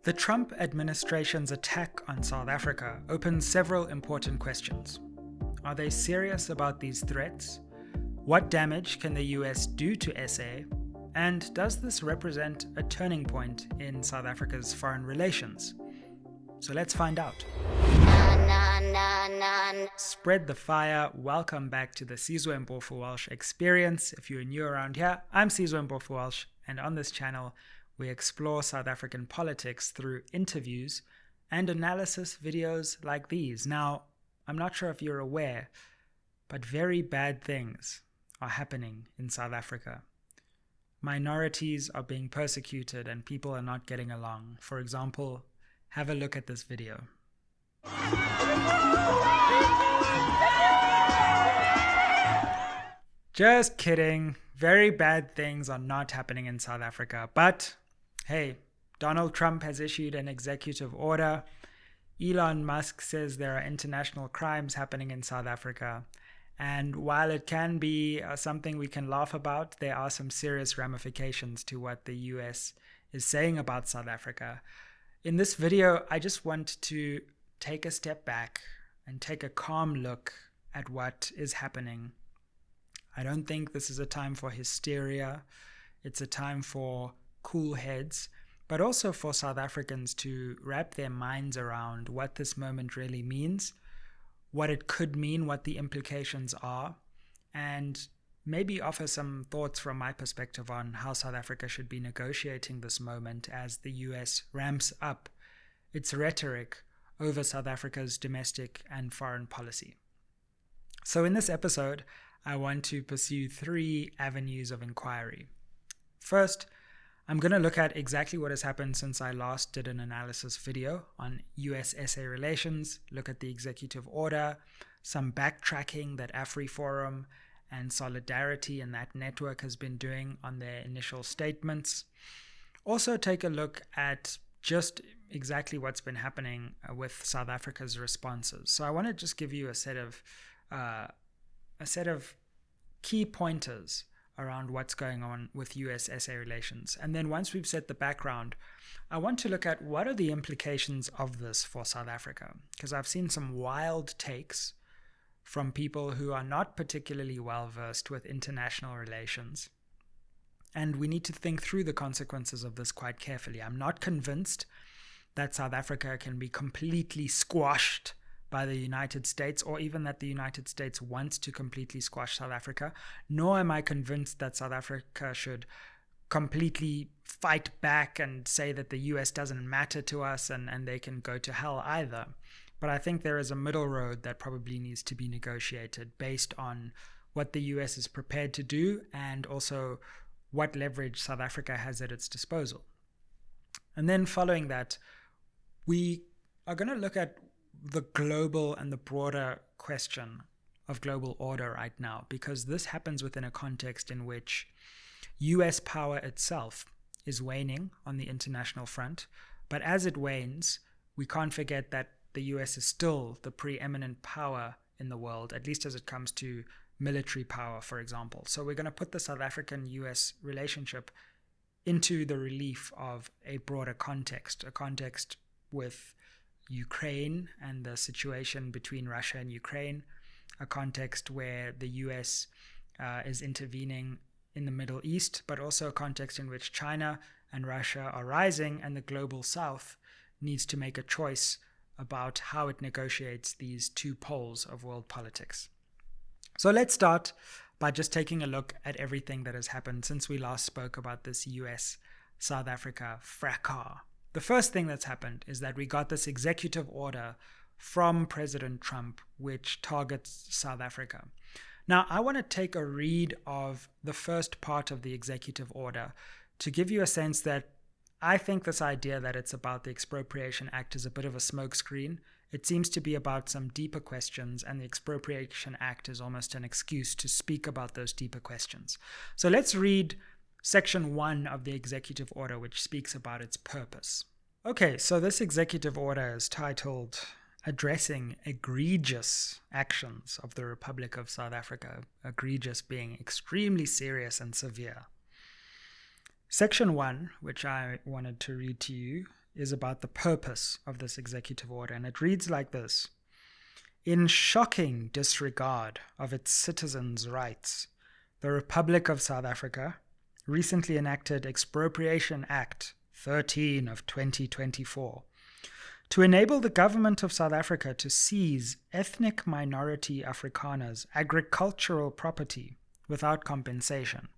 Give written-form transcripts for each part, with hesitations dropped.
The Trump administration's attack on South Africa opens several important questions. Are they serious about these threats? What damage can the US do to SA? And does this represent a turning point in South Africa's foreign relations? So let's find out. Spread the fire. Welcome back to the Sizwe Mpofu-Walsh experience. If you're new around here, I'm Sizwe Mpofu-Walsh, and on this channel, we explore South African politics through interviews and analysis videos like these. Now, I'm not sure if you're aware, but very bad things are happening in South Africa. Minorities are being persecuted and people are not getting along. For example, have a look at this video. Just kidding. Very bad things are not happening in South Africa. But hey, Donald Trump has issued an executive order. Elon Musk says there are international crimes happening in South Africa. And while it can be something we can laugh about, there are some serious ramifications to what the US is saying about South Africa. In this video, I just want to take a step back and take a calm look at what is happening. I don't think this is a time for hysteria. It's a time for cool heads, but also for South Africans to wrap their minds around what this moment really means, what it could mean, what the implications are, and maybe offer some thoughts from my perspective on how South Africa should be negotiating this moment as the US ramps up its rhetoric over South Africa's domestic and foreign policy. So in this episode, I want to pursue three avenues of inquiry. First, I'm going to look at exactly what has happened since I last did an analysis video on US-SA relations, look at the executive order, some backtracking that Afriforum and Solidarity and that network has been doing on their initial statements. Also take a look at just exactly what's been happening with South Africa's responses. So I want to just give you a set of key pointers around what's going on with US-SA relations. And then once we've set the background, I want to look at what are the implications of this for South Africa. Because I've seen some wild takes from people who are not particularly well versed with international relations. And we need to think through the consequences of this quite carefully. I'm not convinced that South Africa can be completely squashed by the United States, or even that the United States wants to completely squash South Africa, nor am I convinced that South Africa should completely fight back and say that the US doesn't matter to us and they can go to hell either. But I think there is a middle road that probably needs to be negotiated based on what the US is prepared to do and also what leverage South Africa has at its disposal. And then following that, we are going to look at the global and the broader question of global order right now, because this happens within a context in which US power itself is waning on the international front. But as it wanes, we can't forget that the US is still the preeminent power in the world, at least as it comes to military power, for example. So we're going to put the South African-US relationship into the relief of a broader context, a context with Ukraine and the situation between Russia and Ukraine, a context where the US is intervening in the Middle East, but also a context in which China and Russia are rising and the global South needs to make a choice about how it negotiates these two poles of world politics. So let's start by just taking a look at everything that has happened since we last spoke about this US-South Africa fracas. The first thing that's happened is that we got this executive order from President Trump, which targets South Africa. Now, I want to take a read of the first part of the executive order to give you a sense that I think this idea that it's about the Expropriation Act is a bit of a smokescreen. It seems to be about some deeper questions, and the Expropriation Act is almost an excuse to speak about those deeper questions. So let's read Section 1 of the executive order, which speaks about its purpose. Okay, so this executive order is titled Addressing Egregious Actions of the Republic of South Africa, egregious being extremely serious and severe. Section 1, which I wanted to read to you, is about the purpose of this executive order, and it reads like this. In shocking disregard of its citizens' rights, the Republic of South Africa recently enacted Expropriation Act 13 of 2024 to enable the government of South Africa to seize ethnic minority Afrikaners' agricultural property without compensation.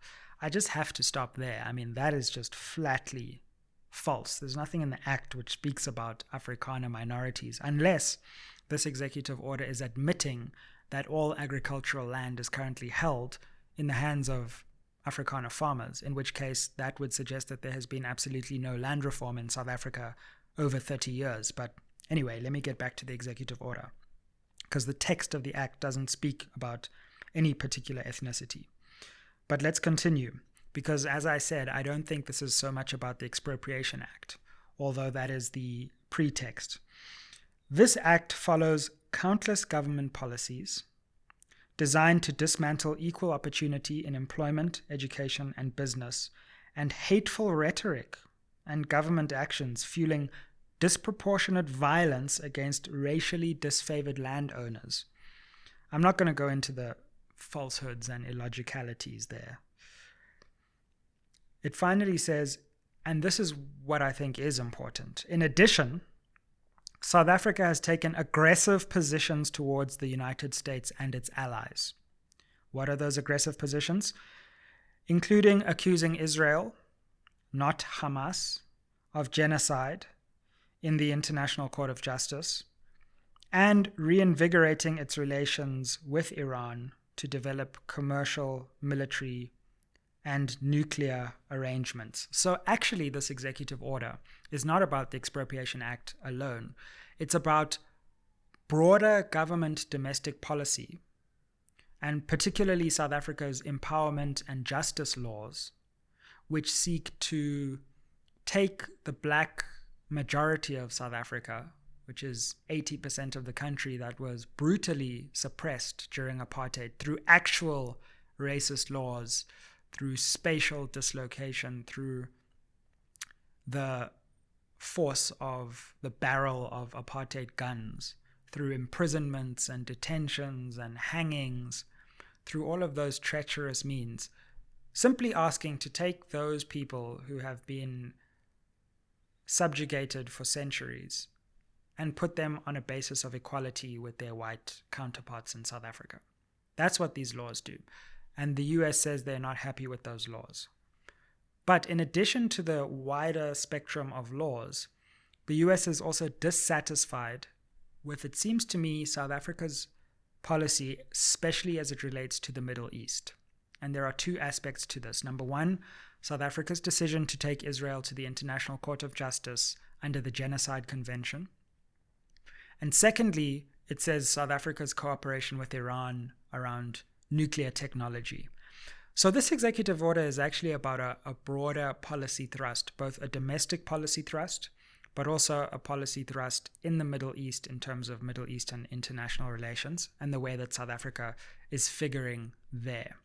I just have to stop there. I mean, that is just flatly false. There's nothing in the Act which speaks about Afrikaner minorities, unless this executive order is admitting that all agricultural land is currently held in the hands of Afrikaner farmers, in which case that would suggest that there has been absolutely no land reform in South Africa over 30 years. But anyway, let me get back to the executive order, because the text of the Act doesn't speak about any particular ethnicity. But let's continue, because as I said, I don't think this is so much about the Expropriation Act, although that is the pretext. This act follows countless government policies designed to dismantle equal opportunity in employment, education, and business, and hateful rhetoric and government actions fueling disproportionate violence against racially disfavored landowners. I'm not going to go into the falsehoods and illogicalities there. It finally says, and this is what I think is important, in addition, South Africa has taken aggressive positions towards the United States and its allies. What are those aggressive positions? Including accusing Israel, not Hamas, of genocide in the International Court of Justice, and reinvigorating its relations with Iran to develop commercial, military, and nuclear arrangements. So actually, this executive order is not about the Expropriation Act alone. It's about broader government domestic policy, and particularly South Africa's empowerment and justice laws, which seek to take the black majority of South Africa, which is 80% of the country that was brutally suppressed during apartheid, through actual racist laws, through spatial dislocation, through the force of the barrel of apartheid guns, through imprisonments and detentions and hangings, through all of those treacherous means, simply asking to take those people who have been subjugated for centuries and put them on a basis of equality with their white counterparts in South Africa. That's what these laws do. And the US says they're not happy with those laws. But in addition to the wider spectrum of laws, the US is also dissatisfied with, it seems to me, South Africa's policy, especially as it relates to the Middle East. And there are two aspects to this. Number one, South Africa's decision to take Israel to the International Court of Justice under the Genocide Convention. And secondly, it says South Africa's cooperation with Iran around nuclear technology. So this executive order is actually about a broader policy thrust, both a domestic policy thrust, but also a policy thrust in the Middle East in terms of Middle Eastern international relations and the way that South Africa is figuring there.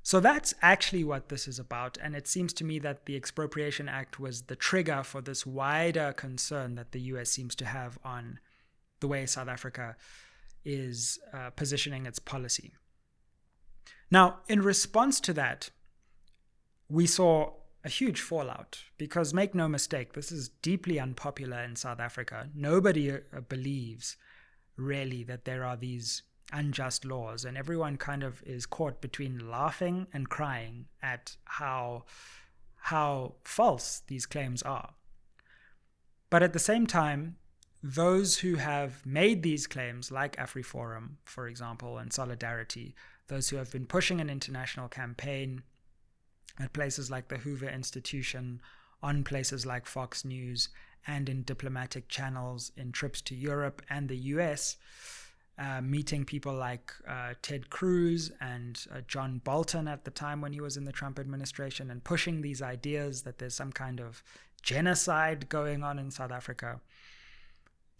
So that's actually what this is about, and it seems to me that the Expropriation Act was the trigger for this wider concern that the US seems to have on the way South Africa is positioning its policy. Now, in response to that, we saw a huge fallout, because make no mistake, this is deeply unpopular in South Africa. Nobody believes really that there are these unjust laws, and everyone kind of is caught between laughing and crying at how false these claims are. But at the same time, those who have made these claims, like Afriforum, for example, and Solidarity, those who have been pushing an international campaign at places like the Hoover Institution, on places like Fox News, and in diplomatic channels, in trips to Europe and the US, meeting people like Ted Cruz and John Bolton at the time when he was in the Trump administration, and pushing these ideas that there's some kind of genocide going on in South Africa.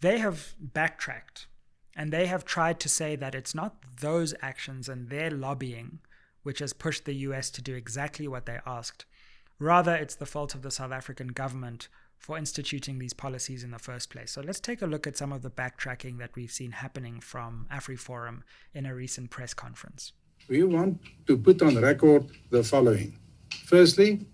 They have backtracked, and they have tried to say that it's not those actions and their lobbying which has pushed the US to do exactly what they asked. Rather, it's the fault of the South African government for instituting these policies in the first place. So let's take a look at some of the backtracking that we've seen happening from Afriforum in a recent press conference. We want to put on record the following. Firstly,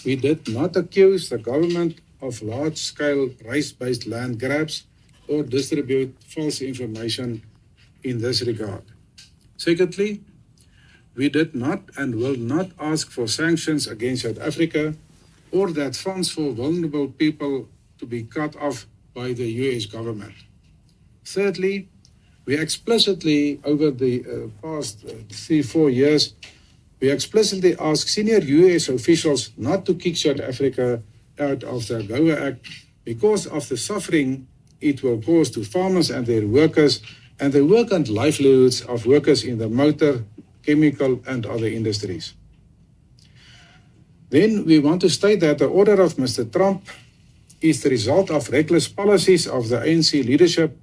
we did not accuse the government of large-scale race-based land grabs or distribute false information in this regard. Secondly, we did not and will not ask for sanctions against South Africa or that funds for vulnerable people to be cut off by the US government. Thirdly, we explicitly, over the past 3-4 years, we explicitly asked senior US officials not to kick South Africa out of the AGOA Act because of the suffering it will cause to farmers and their workers and the work and livelihoods of workers in the motor, chemical and other industries. Then we want to state that the order of Mr. Trump is the result of reckless policies of the ANC leadership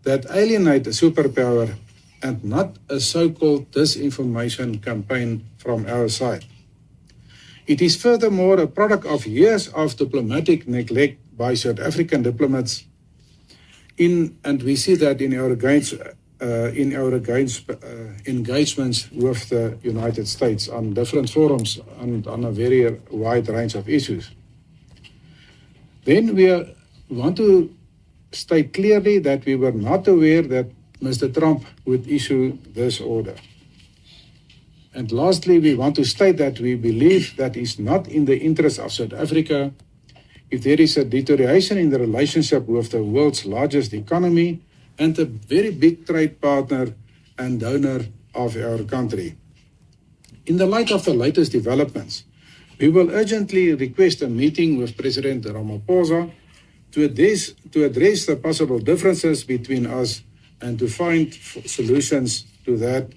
that alienate a superpower and not a so-called disinformation campaign from our side. It is furthermore a product of years of diplomatic neglect by South African diplomats and we see that in our engagements with the United States on different forums and on a very wide range of issues. Then we want to state clearly that we were not aware that Mr. Trump would issue this order. And lastly, we want to state that we believe that it's not in the interest of South Africa if there is a deterioration in the relationship with the world's largest economy and a very big trade partner and donor of our country. In the light of the latest developments, we will urgently request a meeting with President Ramaphosa to address the possible differences between us and to find solutions to that.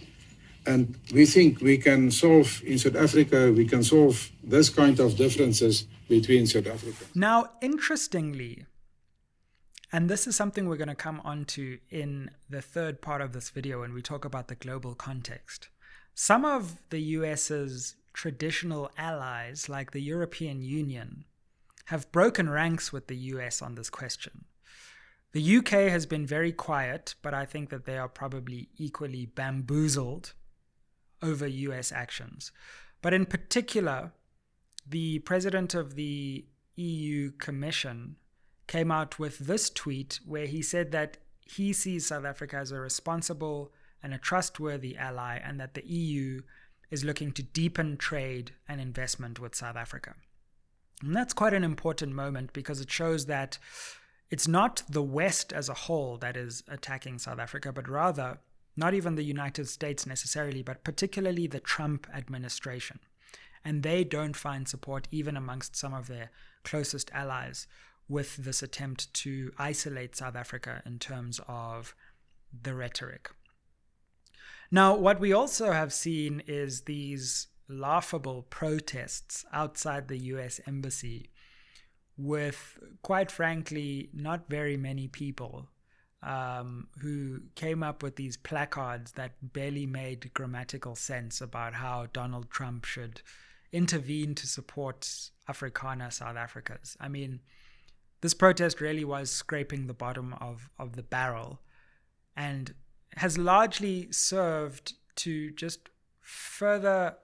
And we think we can solve in South Africa, we can solve this kind of differences between South Africa. Now, interestingly, and this is something we're going to come on to in the third part of this video when we talk about the global context. Some of the US's traditional allies, like the European Union, have broken ranks with the US on this question. The UK has been very quiet, but I think that they are probably equally bamboozled over US actions. But in particular, the president of the EU Commission came out with this tweet where he said that he sees South Africa as a responsible and a trustworthy ally and that the EU is looking to deepen trade and investment with South Africa. And that's quite an important moment because it shows that it's not the West as a whole that is attacking South Africa, but rather not even the United States necessarily, but particularly the Trump administration. And they don't find support even amongst some of their closest allies with this attempt to isolate South Africa in terms of the rhetoric. Now, what we also have seen is these laughable protests outside the US embassy with, quite frankly, not very many people who came up with these placards that barely made grammatical sense about how Donald Trump should intervene to support Afrikaner South Africans. I mean, this protest really was scraping the bottom of the barrel and has largely served to just further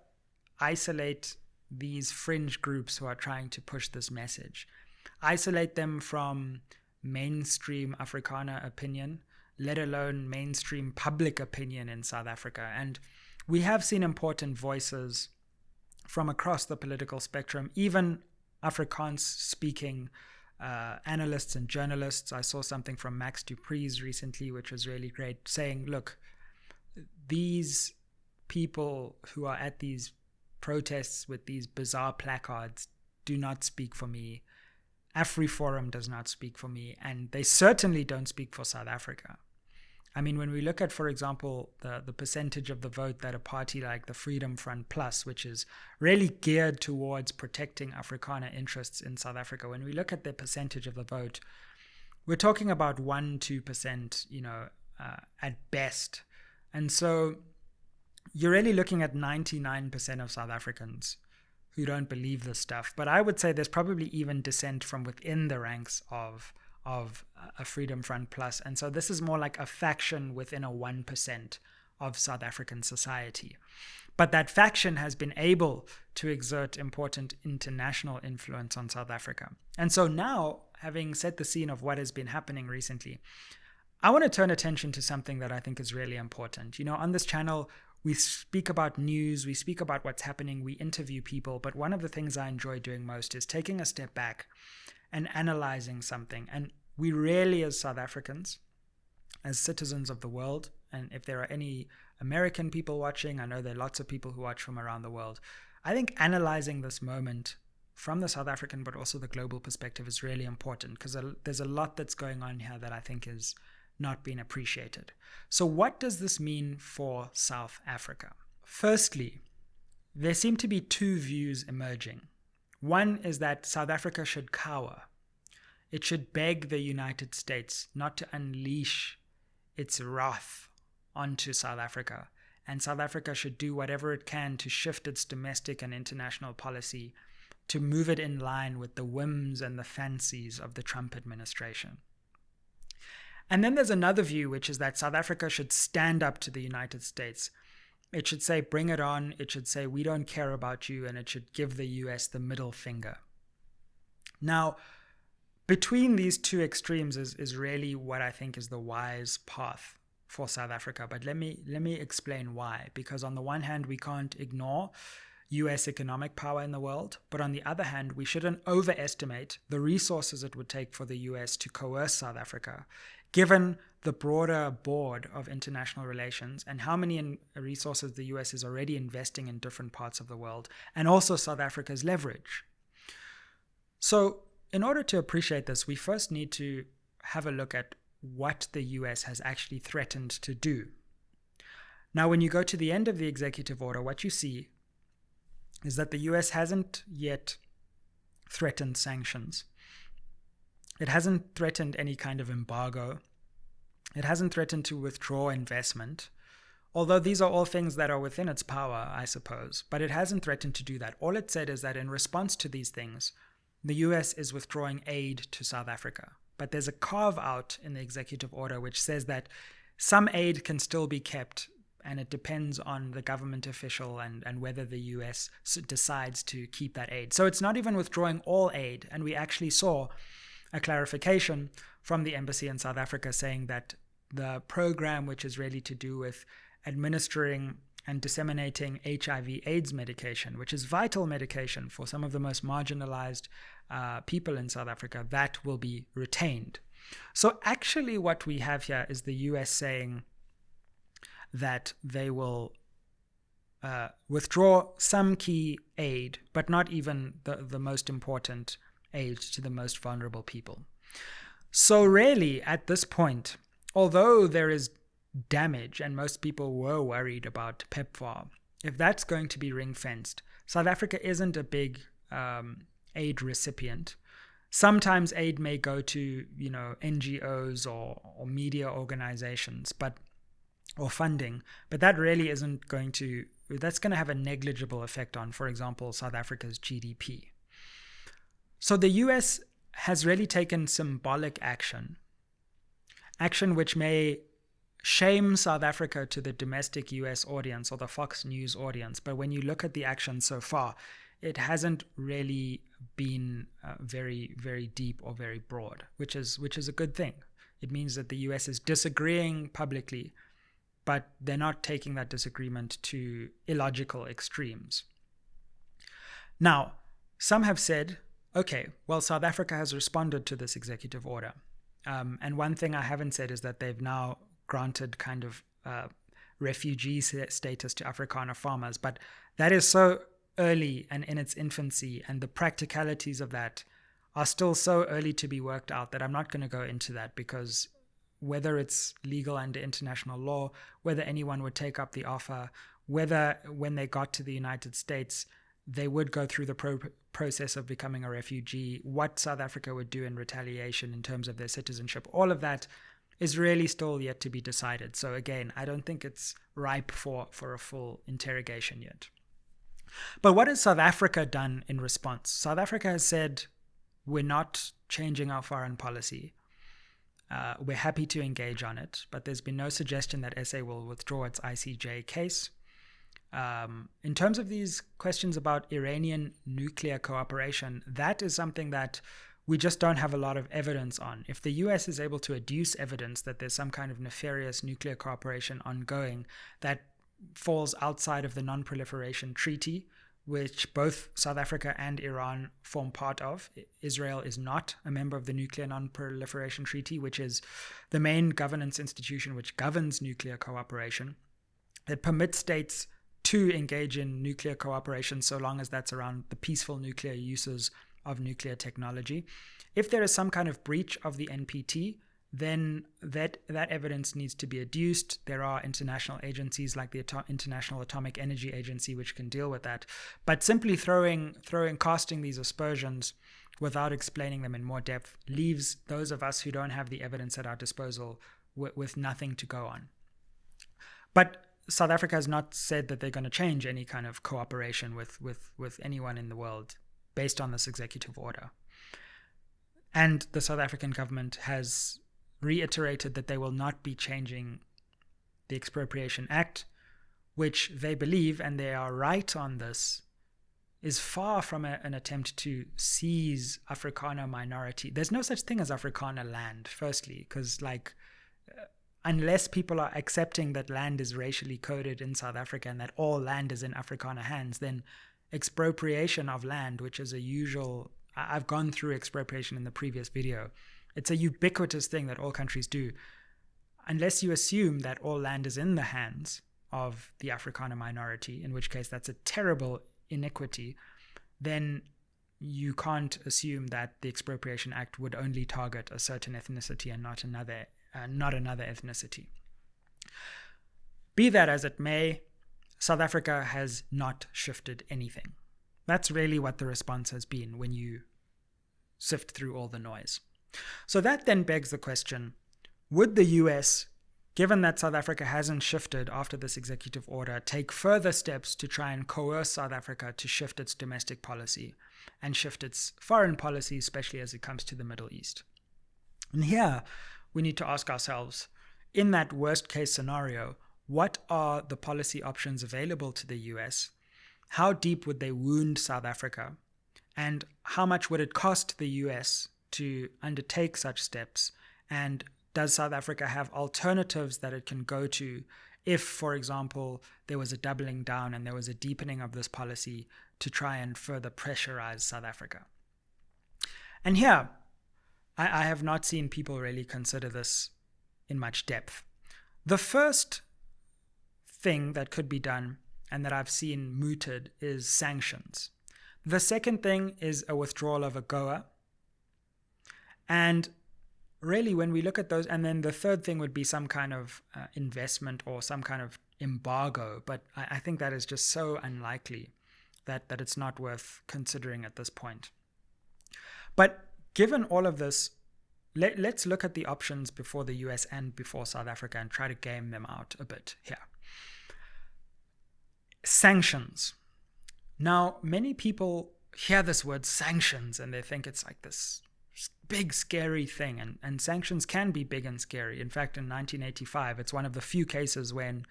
isolate these fringe groups who are trying to push this message. Isolate them from mainstream Afrikaner opinion, let alone mainstream public opinion in South Africa. And we have seen important voices from across the political spectrum, even Afrikaans speaking analysts and journalists. I saw something from Max Dupree's recently, which was really great, saying, look, these people who are at these protests with these bizarre placards do not speak for me. Afriforum does not speak for me, and they certainly don't speak for South Africa. I mean, when we look at, for example, the percentage of the vote that a party like the Freedom Front Plus, which is really geared towards protecting Afrikaner interests in South Africa, when we look at their percentage of the vote, we're talking about 1-2%, at best. And so you're really looking at 99% of South Africans who don't believe this stuff. But I would say there's probably even dissent from within the ranks of a Freedom Front Plus. And so this is more like a faction within a 1% of South African society. But that faction has been able to exert important international influence on South Africa. And so now, having set the scene of what has been happening recently, I want to turn attention to something that I think is really important. You know, on this channel, we speak about news, we speak about what's happening, we interview people, but one of the things I enjoy doing most is taking a step back and analyzing something. And we rarely, as South Africans, as citizens of the world, and if there are any American people watching, I know there are lots of people who watch from around the world, I think analyzing this moment from the South African but also the global perspective is really important, because there's a lot that's going on here that I think is not being appreciated. So what does this mean for South Africa? Firstly, there seem to be two views emerging. One is that South Africa should cower. It should beg the United States not to unleash its wrath onto South Africa, and South Africa should do whatever it can to shift its domestic and international policy to move it in line with the whims and the fancies of the Trump administration. And then there's another view, which is that South Africa should stand up to the United States. It should say, bring it on. It should say, we don't care about you. And it should give the US the middle finger. Now, between these two extremes is really what I think is the wise path for South Africa. But let me explain why. Because on the one hand, we can't ignore US economic power in the world. But on the other hand, we shouldn't overestimate the resources it would take for the US to coerce South Africa, given the broader board of international relations and how many resources the US is already investing in different parts of the world, and also South Africa's leverage. So in order to appreciate this, we first need to have a look at what the US has actually threatened to do. Now, when you go to the end of the executive order, what you see is that the US hasn't yet threatened sanctions. It hasn't threatened any kind of embargo. It hasn't threatened to withdraw investment, although these are all things that are within its power, I suppose. But it hasn't threatened to do that. All it said is that in response to these things, the US is withdrawing aid to South Africa. But there's a carve-out in the executive order which says that some aid can still be kept, and it depends on the government official and whether the US decides to keep that aid. So it's not even withdrawing all aid. And we actually saw a clarification from the embassy in South Africa saying that the program, which is really to do with administering and disseminating HIV/AIDS medication, which is vital medication for some of the most marginalized people in South Africa, that will be retained. So actually what we have here is the US saying that they will withdraw some key aid, but not even the most important aid to the most vulnerable people. So really, at this point, although there is damage, and most people were worried about PEPFAR, if that's going to be ring-fenced, South Africa isn't a big aid recipient. Sometimes aid may go to, NGOs or media organizations, or funding, but that really isn't going to, that's going to have a negligible effect on, for example, South Africa's GDP. So the US has really taken symbolic action which may shame South Africa to the domestic US audience or the Fox News audience. But when you look at the action so far, it hasn't really been very, very deep or very broad, which is a good thing. It means that the US is disagreeing publicly, but they're not taking that disagreement to illogical extremes. Now, some have said, okay, well, South Africa has responded to this executive order. And one thing I haven't said is that they've now granted kind of refugee status to Afrikaner farmers. But that is so early and in its infancy, and the practicalities of that are still so early to be worked out that I'm not going to go into that, because whether it's legal under international law, whether anyone would take up the offer, whether when they got to the United States, they would go through the process of becoming a refugee, what South Africa would do in retaliation in terms of their citizenship, all of that is really still yet to be decided. So again, I don't think it's ripe for a full interrogation yet. But what has South Africa done in response? South Africa has said, we're not changing our foreign policy. We're happy to engage on it, but there's been no suggestion that SA will withdraw its ICJ case. In terms of these questions about Iranian nuclear cooperation, that is something that we just don't have a lot of evidence on. If the US is able to adduce evidence that there's some kind of nefarious nuclear cooperation ongoing that falls outside of the Non-Proliferation Treaty, which both South Africa and Iran form part of. Israel is not a member of the Nuclear Non-Proliferation Treaty, which is the main governance institution which governs nuclear cooperation. It permits states to engage in nuclear cooperation so long as that's around the peaceful nuclear uses of nuclear technology. If there is some kind of breach of the NPT, then that evidence needs to be adduced. There are international agencies like the International Atomic Energy Agency which can deal with that. But simply casting these aspersions without explaining them in more depth leaves those of us who don't have the evidence at our disposal with nothing to go on. But South Africa has not said that they're going to change any kind of cooperation with anyone in the world based on this executive order. And the South African government has reiterated that they will not be changing the Expropriation Act, which they believe, and they are right on this, is far from an attempt to seize Afrikaner minority. There's no such thing as Afrikaner land, firstly, because unless people are accepting that land is racially coded in South Africa and that all land is in Afrikaner hands, then expropriation of land, which is a usual, I've gone through expropriation in the previous video, it's a ubiquitous thing that all countries do. Unless you assume that all land is in the hands of the Afrikaner minority, in which case that's a terrible iniquity, then you can't assume that the Expropriation Act would only target a certain ethnicity and not another ethnicity. Be that as it may, South Africa has not shifted anything. That's really what the response has been when you sift through all the noise. So that then begs the question, would the US, given that South Africa hasn't shifted after this executive order, take further steps to try and coerce South Africa to shift its domestic policy and shift its foreign policy, especially as it comes to the Middle East? And here we need to ask ourselves, in that worst case scenario, what are the policy options available to the US? How deep would they wound South Africa? And how much would it cost the US to undertake such steps? And does South Africa have alternatives that it can go to if, for example, there was a doubling down and there was a deepening of this policy to try and further pressurize South Africa? And here, I have not seen people really consider this in much depth. The first thing that could be done and that I've seen mooted is sanctions. The second thing is a withdrawal of AGOA. And really, when we look at those, and then the third thing would be some kind of investment or some kind of embargo. But I think that is just so unlikely that it's not worth considering at this point. But given all of this, let's look at the options before the US and before South Africa and try to game them out a bit here. Sanctions. Now, many people hear this word sanctions and they think it's like this big, scary thing. And sanctions can be big and scary. In fact, in 1985, it's one of the few cases when,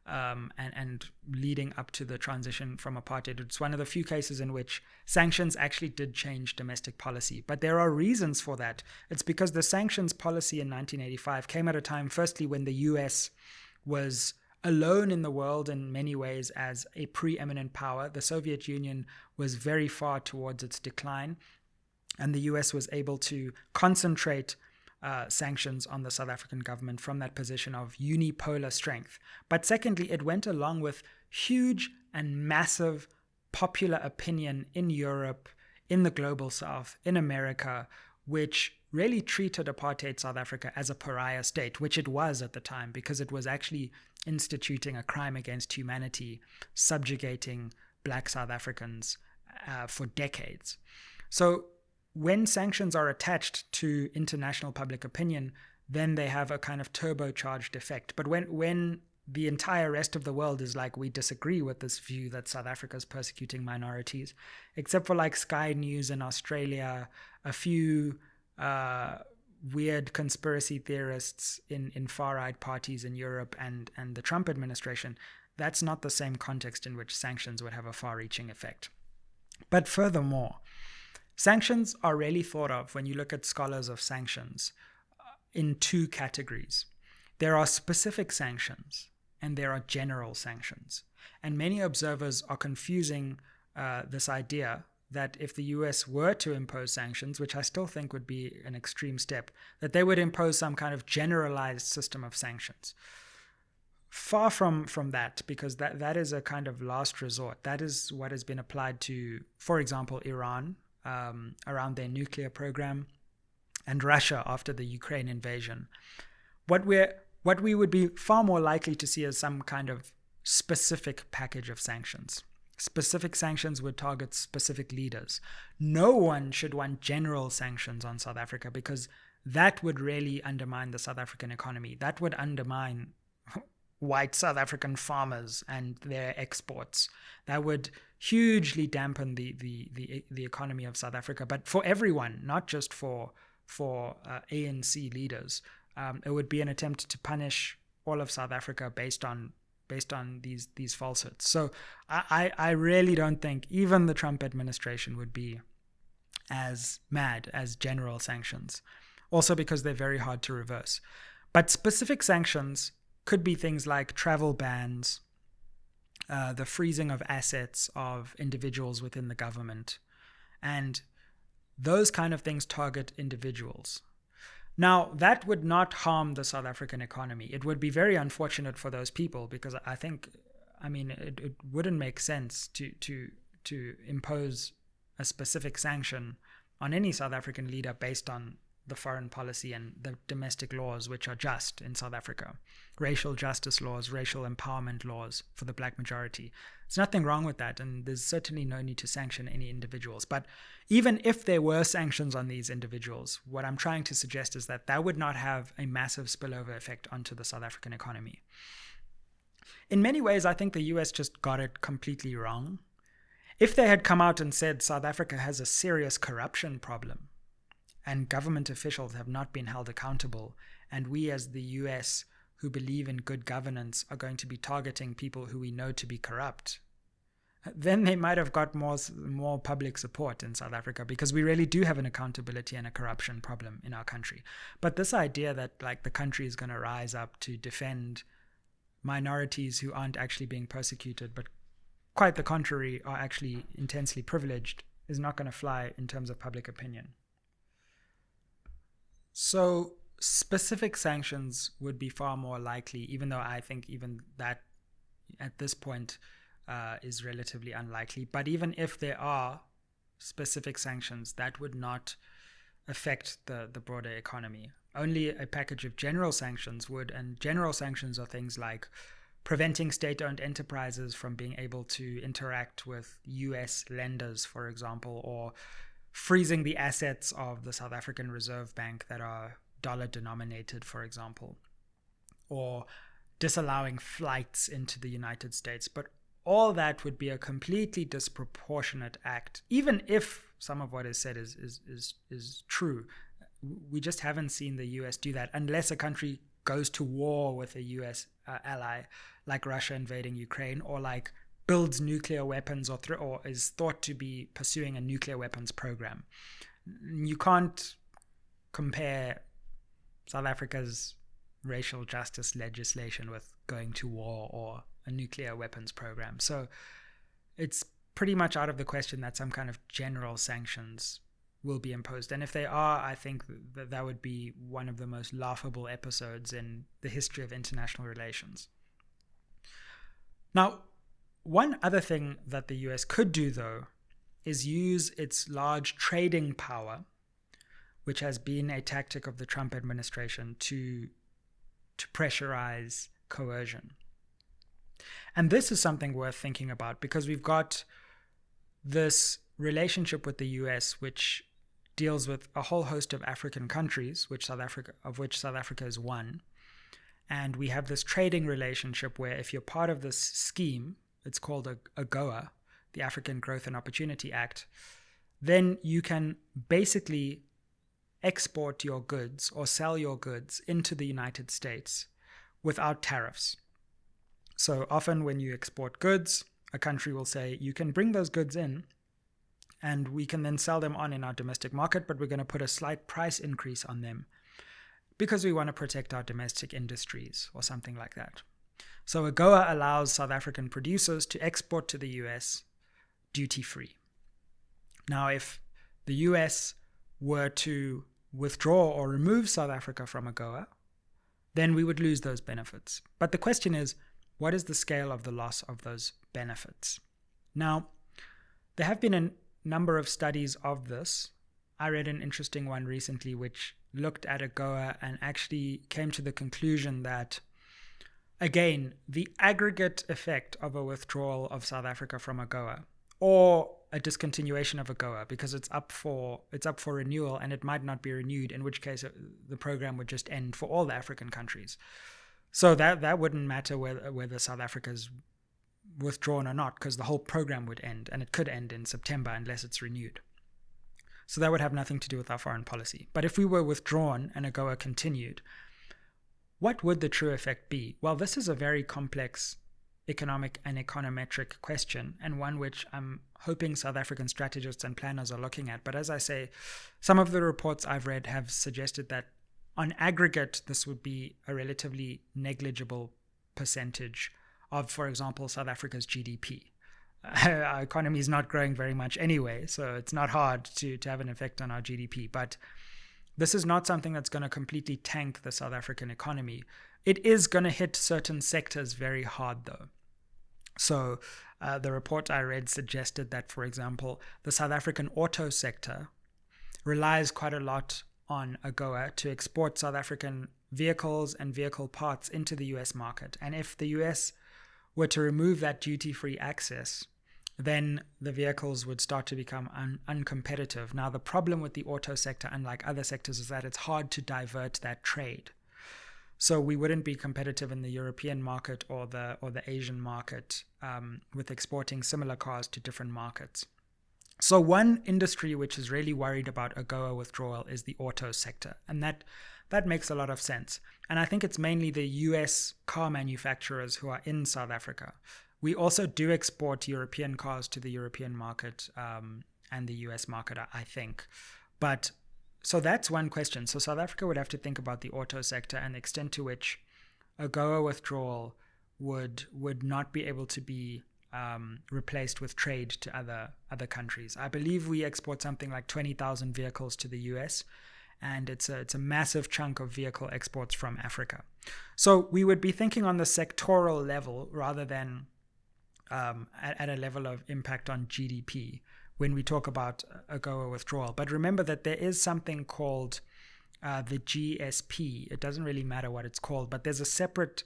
and leading up to the transition from apartheid, it's one of the few cases in which sanctions actually did change domestic policy. But there are reasons for that. It's because the sanctions policy in 1985 came at a time, firstly, when the US was alone in the world in many ways as a preeminent power. The Soviet Union was very far towards its decline, and the US was able to concentrate sanctions on the South African government from that position of unipolar strength. But secondly, it went along with huge and massive popular opinion in Europe, in the global South, in America, which really treated apartheid South Africa as a pariah state, which it was at the time, because it was actually instituting a crime against humanity, subjugating Black South Africans for decades. So when sanctions are attached to international public opinion, then they have a kind of turbocharged effect. But when the entire rest of the world is like, we disagree with this view that South Africa is persecuting minorities, except for like Sky News in Australia, a few weird conspiracy theorists in far-right parties in Europe and the Trump administration. That's not the same context in which sanctions would have a far-reaching effect. But furthermore, sanctions are really thought of, when you look at scholars of sanctions, in two categories. There are specific sanctions and there are general sanctions. And many observers are confusing this idea that if the US were to impose sanctions, which I still think would be an extreme step, that they would impose some kind of generalized system of sanctions. Far from that, because that is a kind of last resort. That is what has been applied to, for example, Iran around their nuclear program, and Russia after the Ukraine invasion. What we would be far more likely to see as some kind of specific package of sanctions. Specific sanctions would target specific leaders. No one should want general sanctions on South Africa, because that would really undermine the South African economy. That would undermine white South African farmers and their exports. That would hugely dampen the economy of South Africa, but for everyone, not just for ANC leaders. It would be an attempt to punish all of South Africa based on these falsehoods. So I really don't think even the Trump administration would be as mad as general sanctions, also because they're very hard to reverse. But specific sanctions could be things like travel bans, the freezing of assets of individuals within the government, and those kind of things target individuals. Now, that would not harm the South African economy. It would be very unfortunate for those people, because it wouldn't make sense to impose a specific sanction on any South African leader based on the foreign policy and the domestic laws, which are just in South Africa. Racial justice laws, racial empowerment laws for the black majority. There's nothing wrong with that, and there's certainly no need to sanction any individuals. But even if there were sanctions on these individuals, what I'm trying to suggest is that would not have a massive spillover effect onto the South African economy. In many ways, I think the US just got it completely wrong. If they had come out and said South Africa has a serious corruption problem, and government officials have not been held accountable, and we as the US who believe in good governance are going to be targeting people who we know to be corrupt, then they might have got more public support in South Africa, because we really do have an accountability and a corruption problem in our country. But this idea that like the country is going to rise up to defend minorities who aren't actually being persecuted, but quite the contrary, are actually intensely privileged, is not going to fly in terms of public opinion. So specific sanctions would be far more likely, even though I think even that at this point is relatively unlikely. But even if there are specific sanctions, that would not affect the broader economy. Only a package of general sanctions would, and general sanctions are things like preventing state-owned enterprises from being able to interact with US lenders, for example, or freezing the assets of the South African Reserve Bank that are dollar-denominated, for example, or disallowing flights into the United States. But all that would be a completely disproportionate act, even if some of what is said is true. We just haven't seen the US do that, unless a country goes to war with a US ally, like Russia invading Ukraine, or like builds nuclear weapons, or is thought to be pursuing a nuclear weapons program. You can't compare South Africa's racial justice legislation with going to war or a nuclear weapons program. So it's pretty much out of the question that some kind of general sanctions will be imposed. And if they are, I think that would be one of the most laughable episodes in the history of international relations. Now, one other thing that the US could do, though, is use its large trading power, which has been a tactic of the Trump administration, to pressurize coercion. And this is something worth thinking about, because we've got this relationship with the US, which deals with a whole host of African countries, of which South Africa is one. And we have this trading relationship where if you're part of this scheme, it's called AGOA, the African Growth and Opportunity Act, then you can basically export your goods or sell your goods into the United States without tariffs. So often when you export goods, a country will say, you can bring those goods in and we can then sell them on in our domestic market, but we're going to put a slight price increase on them because we want to protect our domestic industries or something like that. So AGOA allows South African producers to export to the US duty-free. Now, if the US were to withdraw or remove South Africa from AGOA, then we would lose those benefits. But the question is, what is the scale of the loss of those benefits? Now, there have been a number of studies of this. I read an interesting one recently which looked at AGOA and actually came to the conclusion that, again, the aggregate effect of a withdrawal of South Africa from AGOA or a discontinuation of AGOA, because it's up for renewal and it might not be renewed, in which case the program would just end for all the African countries. So that wouldn't matter whether South Africa's withdrawn or not, because the whole program would end, and it could end in September unless it's renewed. So that would have nothing to do with our foreign policy. But if we were withdrawn and AGOA continued, what would the true effect be? Well, this is a very complex economic and econometric question, and one which I'm hoping South African strategists and planners are looking at. But as I say, some of the reports I've read have suggested that on aggregate, this would be a relatively negligible percentage of, for example, South Africa's GDP. Our economy is not growing very much anyway, so it's not hard to have an effect on our GDP. But this is not something that's going to completely tank the South African economy. It is going to hit certain sectors very hard, though. So the report I read suggested that, for example, the South African auto sector relies quite a lot on AGOA to export South African vehicles and vehicle parts into the US market. And if the US were to remove that duty-free access, then the vehicles would start to become uncompetitive. Now, the problem with the auto sector, unlike other sectors, is that it's hard to divert that trade. So we wouldn't be competitive in the European market or the Asian market with exporting similar cars to different markets. So one industry which is really worried about AGOA withdrawal is the auto sector, and that makes a lot of sense. And I think it's mainly the US car manufacturers who are in South Africa. We also do export European cars to the European market and the US market, I think. But so that's one question. So South Africa would have to think about the auto sector and the extent to which AGOA withdrawal would not be able to be replaced with trade to other countries. I believe we export something like 20,000 vehicles to the US, and it's a massive chunk of vehicle exports from Africa. So we would be thinking on the sectoral level rather than at a level of impact on GDP when we talk about AGOA withdrawal. But remember that there is something called the GSP. It doesn't really matter what it's called, but there's a separate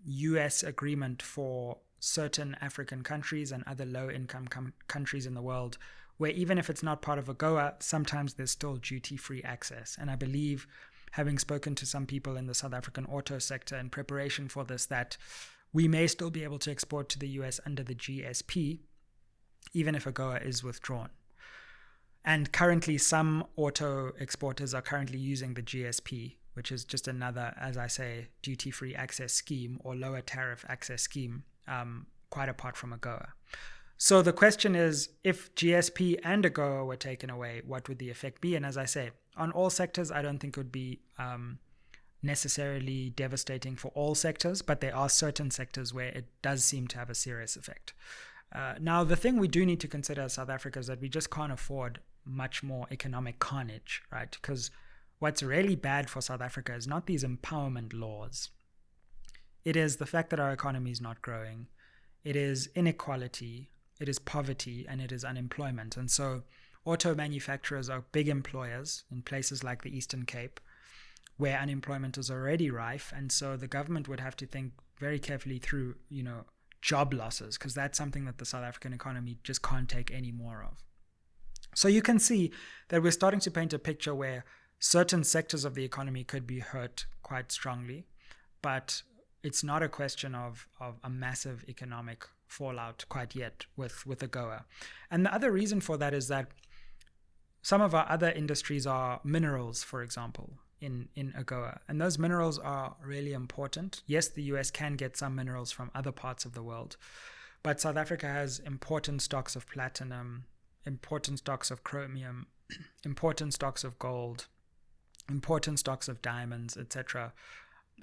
US agreement for certain African countries and other low-income countries in the world, where even if it's not part of AGOA, sometimes there's still duty-free access. And I believe, having spoken to some people in the South African auto sector in preparation for this, that we may still be able to export to the US under the GSP, even if AGOA is withdrawn. And currently, some auto exporters are currently using the GSP, which is just another, as I say, duty-free access scheme or lower tariff access scheme, quite apart from AGOA. So the question is, if GSP and AGOA were taken away, what would the effect be? And as I say, on all sectors, I don't think it would be necessarily devastating for all sectors, but there are certain sectors where it does seem to have a serious effect. Now, the thing we do need to consider as South Africa is that we just can't afford much more economic carnage, right? Because what's really bad for South Africa is not these empowerment laws. It is the fact that our economy is not growing. It is inequality, it is poverty, and it is unemployment. And so auto manufacturers are big employers in places like the Eastern Cape, where unemployment is already rife. And so the government would have to think very carefully through, job losses, because that's something that the South African economy just can't take any more of. So you can see that we're starting to paint a picture where certain sectors of the economy could be hurt quite strongly. but it's not a question of a massive economic fallout quite yet with AGOA. And the other reason for that is that some of our other industries are minerals, for example, in AGOA. And those minerals are really important. Yes, the US can get some minerals from other parts of the world, but South Africa has important stocks of platinum, important stocks of chromium, important stocks of gold, important stocks of diamonds, etc.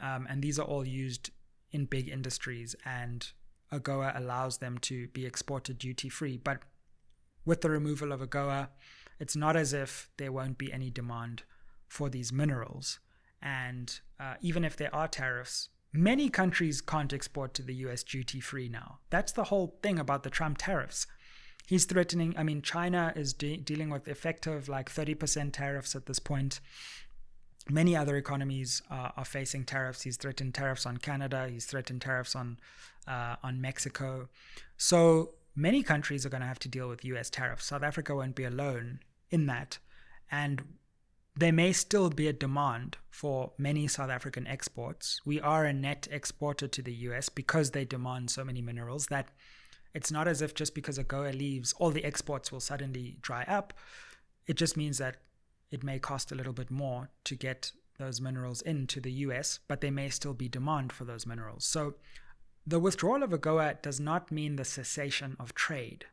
And these are all used in big industries, and AGOA allows them to be exported duty-free. But with the removal of AGOA, it's not as if there won't be any demand for these minerals. And even if there are tariffs, many countries can't export to the US duty-free now. That's the whole thing about the Trump tariffs. He's threatening, I mean, China is dealing with effective like 30% tariffs at this point. Many other economies are facing tariffs. He's threatened tariffs on Canada. He's threatened tariffs on Mexico. So many countries are going to have to deal with US tariffs. South Africa won't be alone in that. And there may still be a demand for many South African exports. We are a net exporter to the US because they demand so many minerals that it's not as if just because AGOA leaves, all the exports will suddenly dry up. It just means that it may cost a little bit more to get those minerals into the US, but there may still be demand for those minerals. So the withdrawal of AGOA does not mean the cessation of trade.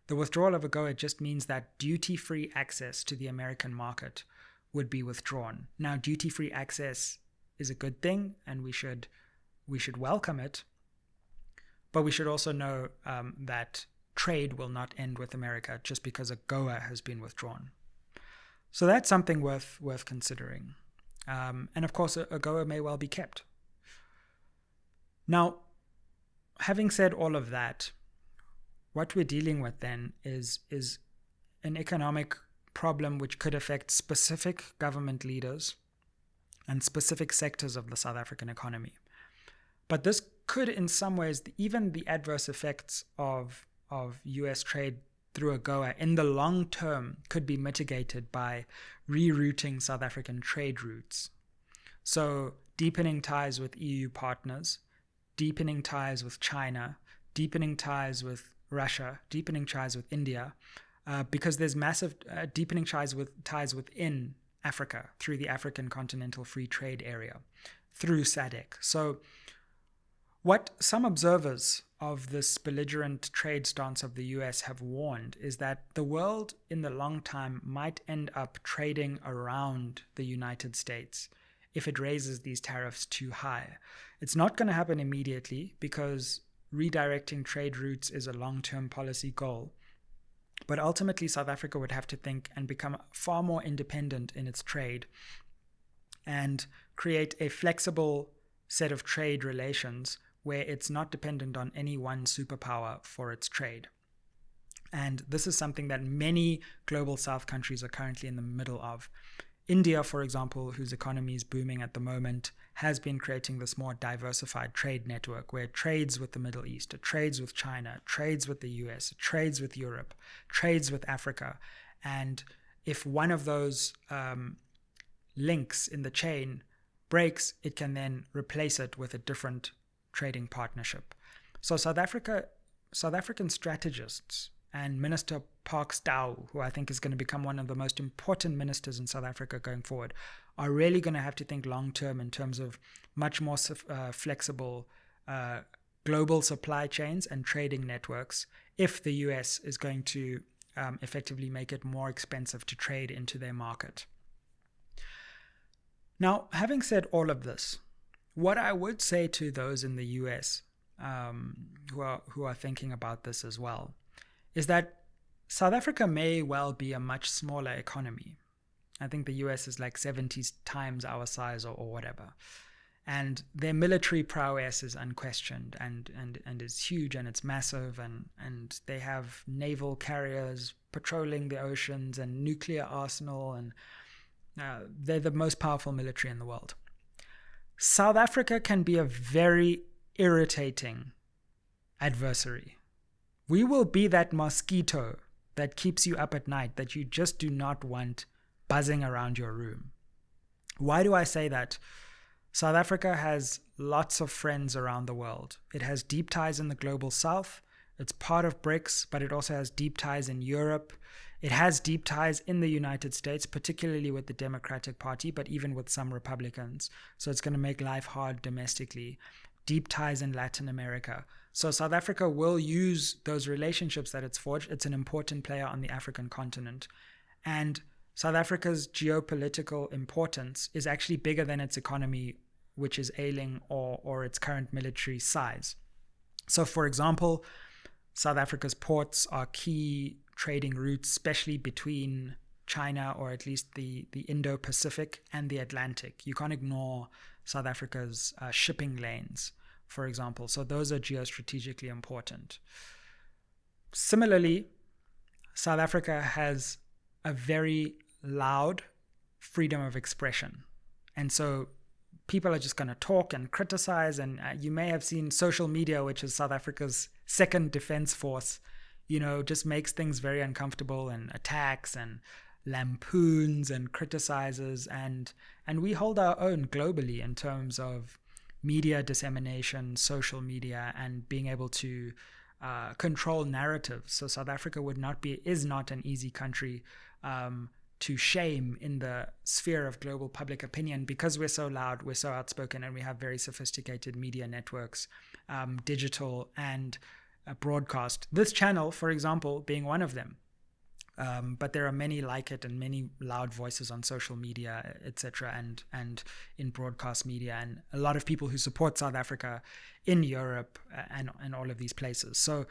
The withdrawal of AGOA just means that duty-free access to the American market would be withdrawn. Now, duty-free access is a good thing, and we should welcome it, but we should also know that trade will not end with America just because AGOA has been withdrawn. So that's something worth considering. And of course, AGOA may well be kept. Now, having said all of that, what we're dealing with then is an economic problem which could affect specific government leaders and specific sectors of the South African economy. But this could, in some ways, even the adverse effects of US trade through AGOA in the long term could be mitigated by rerouting South African trade routes. So deepening ties with EU partners, deepening ties with China, deepening ties with Russia, deepening ties with India, because there's massive deepening ties within Africa through the African Continental Free Trade Area, through SADC. So what some observers of this belligerent trade stance of the US have warned is that the world in the long time might end up trading around the United States if it raises these tariffs too high. It's not going to happen immediately because redirecting trade routes is a long-term policy goal. But ultimately, South Africa would have to think and become far more independent in its trade and create a flexible set of trade relations where it's not dependent on any one superpower for its trade. And this is something that many global South countries are currently in the middle of. India, for example, whose economy is booming at the moment, has been creating this more diversified trade network where it trades with the Middle East, it trades with China, it trades with the US, it trades with Europe, trades with Africa. And if one of those links in the chain breaks, it can then replace it with a different trading partnership. So South African strategists and Minister Park Stau, who I think is going to become one of the most important ministers in South Africa going forward, are really going to have to think long-term in terms of much more flexible global supply chains and trading networks if the US is going to effectively make it more expensive to trade into their market. Now, having said all of this, what I would say to those in the US who are thinking about this as well is that South Africa may well be a much smaller economy. I think the US is like 70 times our size or whatever. And their military prowess is unquestioned and is huge and it's massive and they have naval carriers patrolling the oceans and nuclear arsenal and they're the most powerful military in the world. South Africa can be a very irritating adversary. We will be that mosquito that keeps you up at night that you just do not want buzzing around your room. Why do I say that? South Africa has lots of friends around the world. It has deep ties in the global south. It's part of BRICS, but it also has deep ties in Europe. It has deep ties in the United States, particularly with the Democratic Party, but even with some Republicans. So it's going to make life hard domestically. Deep ties in Latin America. So South Africa will use those relationships that it's forged. It's an important player on the African continent. And South Africa's geopolitical importance is actually bigger than its economy, which is ailing, or its current military size. So, for example, South Africa's ports are key trading routes, especially between China, or at least the Indo-Pacific and the Atlantic. You can't ignore South Africa's shipping lanes, for example. So those are geostrategically important. Similarly, South Africa has a very loud freedom of expression. And so people are just going to talk and criticize. And you may have seen social media, which is South Africa's second defense force, just makes things very uncomfortable, and attacks and lampoons and criticizes. And we hold our own globally in terms of media dissemination, social media, and being able to control narratives. So South Africa is not an easy country to shame in the sphere of global public opinion, because we're so loud, we're so outspoken, and we have very sophisticated media networks, digital and broadcast. This channel, for example, being one of them. But there are many like it, and many loud voices on social media, etc., and in broadcast media, and a lot of people who support South Africa in Europe and all of these places. So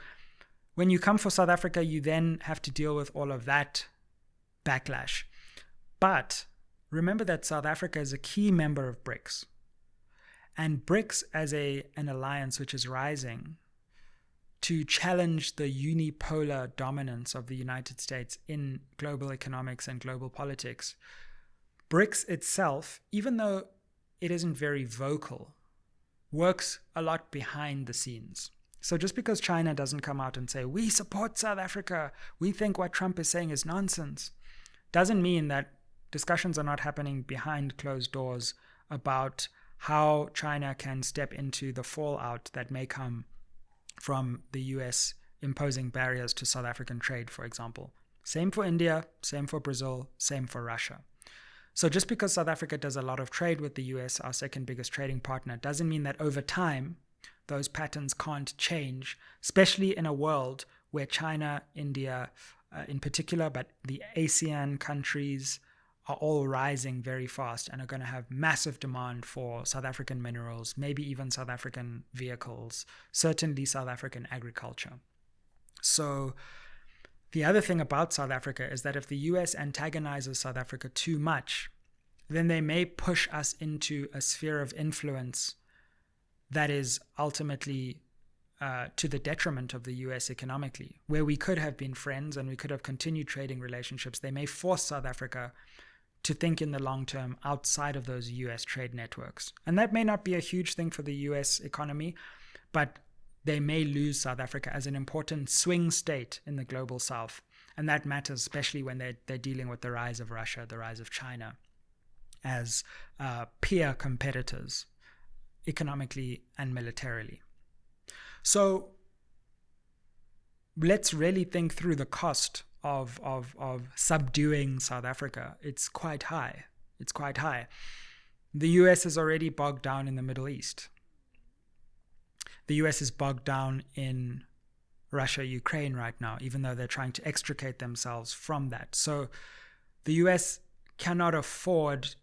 when you come for South Africa, you then have to deal with all of that backlash. But remember that South Africa is a key member of BRICS. And BRICS as an alliance which is rising to challenge the unipolar dominance of the United States in global economics and global politics. BRICS itself, even though it isn't very vocal, works a lot behind the scenes. So just because China doesn't come out and say, we support South Africa, we think what Trump is saying is nonsense, doesn't mean that discussions are not happening behind closed doors about how China can step into the fallout that may come from the US imposing barriers to South African trade, for example. Same for India, same for Brazil, same for Russia. So just because South Africa does a lot of trade with the US, our second biggest trading partner, doesn't mean that over time those patterns can't change, especially in a world where China, India in particular, but the ASEAN countries are all rising very fast and are going to have massive demand for South African minerals, maybe even South African vehicles, certainly South African agriculture. So the other thing about South Africa is that if the US antagonizes South Africa too much, then they may push us into a sphere of influence that is ultimately to the detriment of the US economically, where we could have been friends and we could have continued trading relationships. They may force South Africa to think in the long term outside of those US trade networks. And that may not be a huge thing for the US economy, but they may lose South Africa as an important swing state in the global south. And that matters, especially when they're dealing with the rise of Russia, the rise of China, as peer competitors, economically and militarily. So let's really think through the cost of subduing South Africa. It's quite high. The US is already bogged down in the Middle East. The US is bogged down in Russia, Ukraine right now, even though they're trying to extricate themselves from that. So the US cannot afford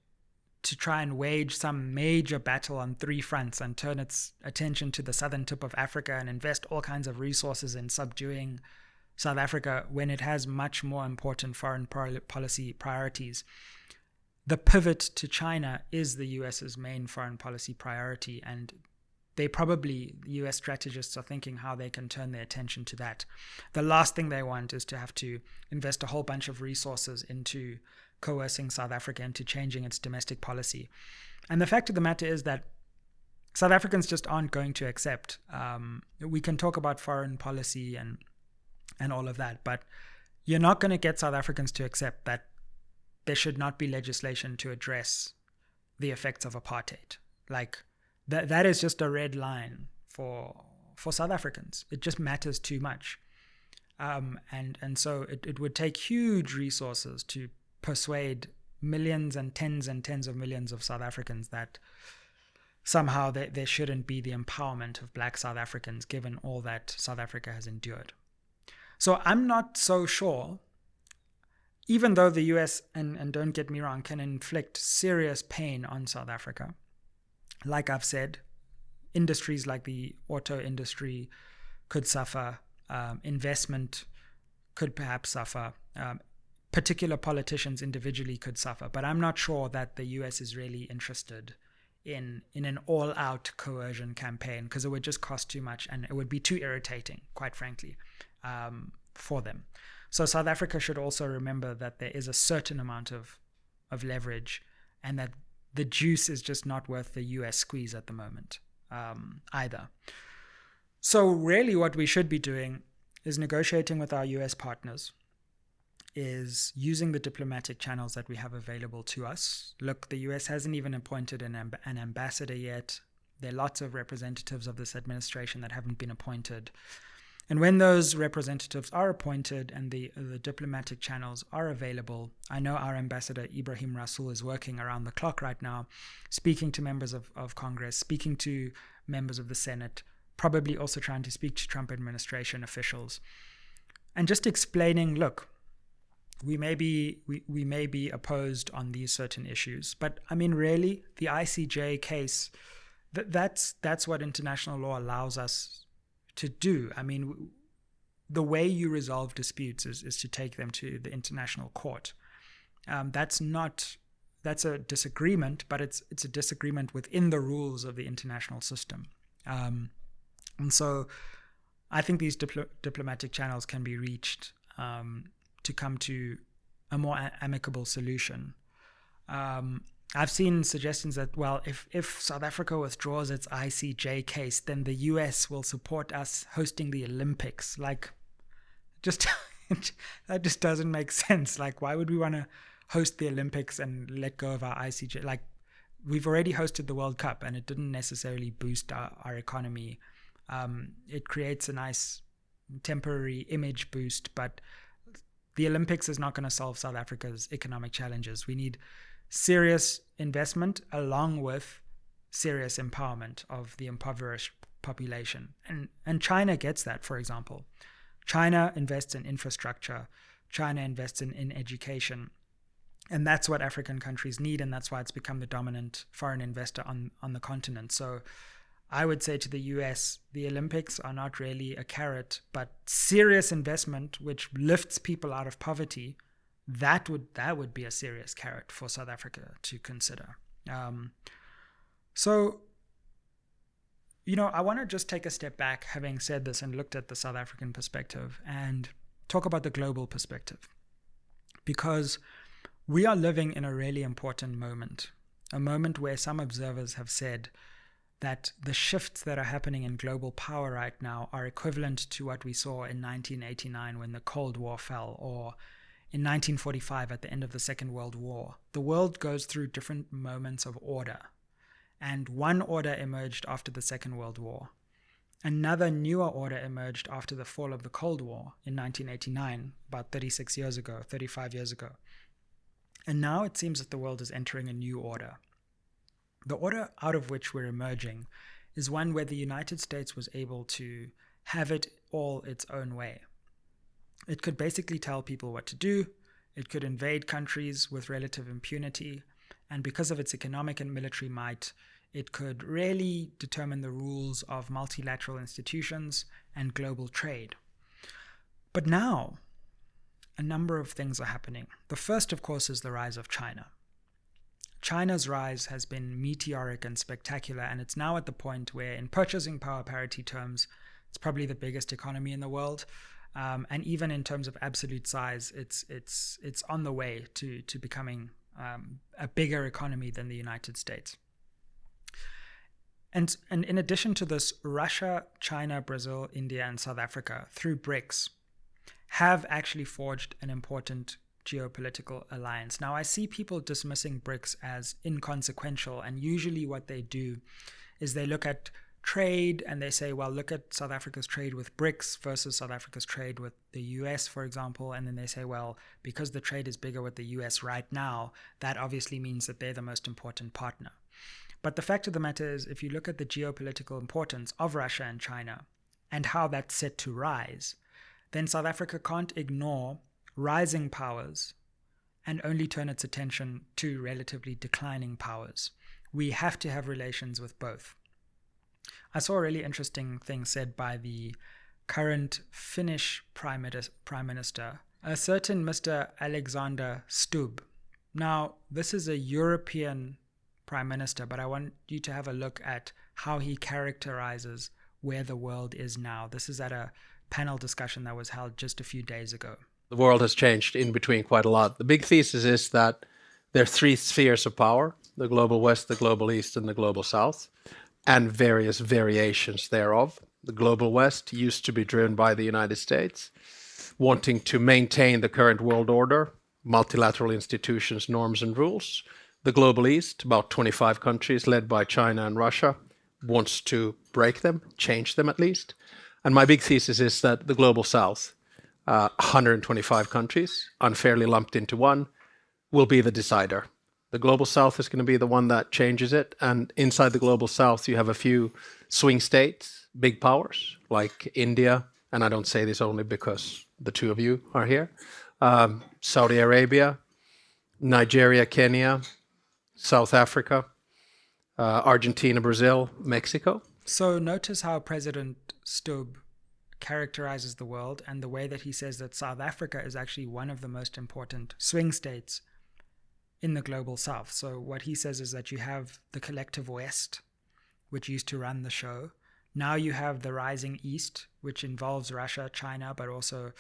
to try and wage some major battle on three fronts and turn its attention to the southern tip of Africa and invest all kinds of resources in subduing South Africa when it has much more important foreign policy priorities. The pivot to China is the US's main foreign policy priority, and US strategists are thinking how they can turn their attention to that. The last thing they want is to have to invest a whole bunch of resources into coercing South Africa into changing its domestic policy. And the fact of the matter is that South Africans just aren't going to accept. We can talk about foreign policy and all of that, but you're not going to get South Africans to accept that there should not be legislation to address the effects of apartheid. Like that is just a red line for South Africans. It just matters too much. And so it would take huge resources to persuade millions and tens of millions of South Africans that somehow there shouldn't be the empowerment of Black South Africans, given all that South Africa has endured. So I'm not so sure, even though the US, and don't get me wrong, can inflict serious pain on South Africa. Like I've said, industries like the auto industry could suffer, investment could perhaps suffer, particular politicians individually could suffer, but I'm not sure that the US is really interested in an all-out coercion campaign, because it would just cost too much and it would be too irritating, quite frankly, for them. So South Africa should also remember that there is a certain amount of leverage, and that the juice is just not worth the US squeeze at the moment either. So really what we should be doing is negotiating with our US partners, is using the diplomatic channels that we have available to us. Look, the US hasn't even appointed an ambassador yet. There are lots of representatives of this administration that haven't been appointed. And when those representatives are appointed and the diplomatic channels are available, I know our ambassador Ibrahim Rasool is working around the clock right now, speaking to members of Congress, speaking to members of the Senate, probably also trying to speak to Trump administration officials, and just explaining, look, we may be opposed on these certain issues, but I mean, really, the ICJ case, that's what international law allows us to do. I mean, the way you resolve disputes is to take them to the international court. That's a disagreement, but it's a disagreement within the rules of the international system. And so I think these diplomatic channels can be reached to come to a more amicable solution. I've seen suggestions that, well, if South Africa withdraws its ICJ case, then the US will support us hosting the Olympics. Like, just that just doesn't make sense. Like, why would we want to host the Olympics and let go of our ICJ? Like, we've already hosted the World Cup, and it didn't necessarily boost our economy. It creates a nice temporary image boost, but the Olympics is not going to solve South Africa's economic challenges. We need serious investment along with serious empowerment of the impoverished population. And China gets that, for example. China invests in infrastructure. China invests in education. And that's what African countries need, and that's why it's become the dominant foreign investor on the continent. So I would say to the US, the Olympics are not really a carrot, but serious investment which lifts people out of poverty, that would be a serious carrot for South Africa to consider. So, I want to just take a step back, having said this and looked at the South African perspective, and talk about the global perspective. Because we are living in a really important moment, a moment where some observers have said that the shifts that are happening in global power right now are equivalent to what we saw in 1989 when the Cold War fell, or in 1945 at the end of the Second World War. The world goes through different moments of order, and one order emerged after the Second World War. Another newer order emerged after the fall of the Cold War in 1989, about 35 years ago. And now it seems that the world is entering a new order. The order out of which we're emerging is one where the United States was able to have it all its own way. It could basically tell people what to do. It could invade countries with relative impunity. And because of its economic and military might, it could really determine the rules of multilateral institutions and global trade. But now, a number of things are happening. The first, of course, is the rise of China. China's rise has been meteoric and spectacular, and it's now at the point where, in purchasing power parity terms, it's probably the biggest economy in the world. And even in terms of absolute size, it's on the way to becoming a bigger economy than the United States. And in addition to this, Russia, China, Brazil, India, and South Africa, through BRICS, have actually forged an important geopolitical alliance. Now, I see people dismissing BRICS as inconsequential, and usually what they do is they look at trade and they say, well, look at South Africa's trade with BRICS versus South Africa's trade with the US, for example. And then they say, well, because the trade is bigger with the US right now, that obviously means that they're the most important partner. But the fact of the matter is, if you look at the geopolitical importance of Russia and China and how that's set to rise, then South Africa can't ignore rising powers and only turn its attention to relatively declining powers. We have to have relations with both. I saw a really interesting thing said by the current Finnish Prime Minister, a certain Mr. Alexander Stubb. Now, this is a European Prime Minister, but I want you to have a look at how he characterizes where the world is now. This is at a panel discussion that was held just a few days ago. The world has changed in between quite a lot. The big thesis is that there are three spheres of power: the global West, the global East, and the global South, and various variations thereof. The global West used to be driven by the United States, wanting to maintain the current world order, multilateral institutions, norms, and rules. The global East, about 25 countries led by China and Russia, wants to break them, change them at least. And my big thesis is that the global South, 125 countries, unfairly lumped into one, will be the decider. The global South is going to be the one that changes it. And inside the global South, you have a few swing states, big powers, like India, and I don't say this only because the two of you are here, Saudi Arabia, Nigeria, Kenya, South Africa, Argentina, Brazil, Mexico. So notice how President Stubb characterizes the world and the way that he says that South Africa is actually one of the most important swing states in the global South. So what he says is that you have the collective West, which used to run the show. Now you have the rising East, which involves Russia, China, but also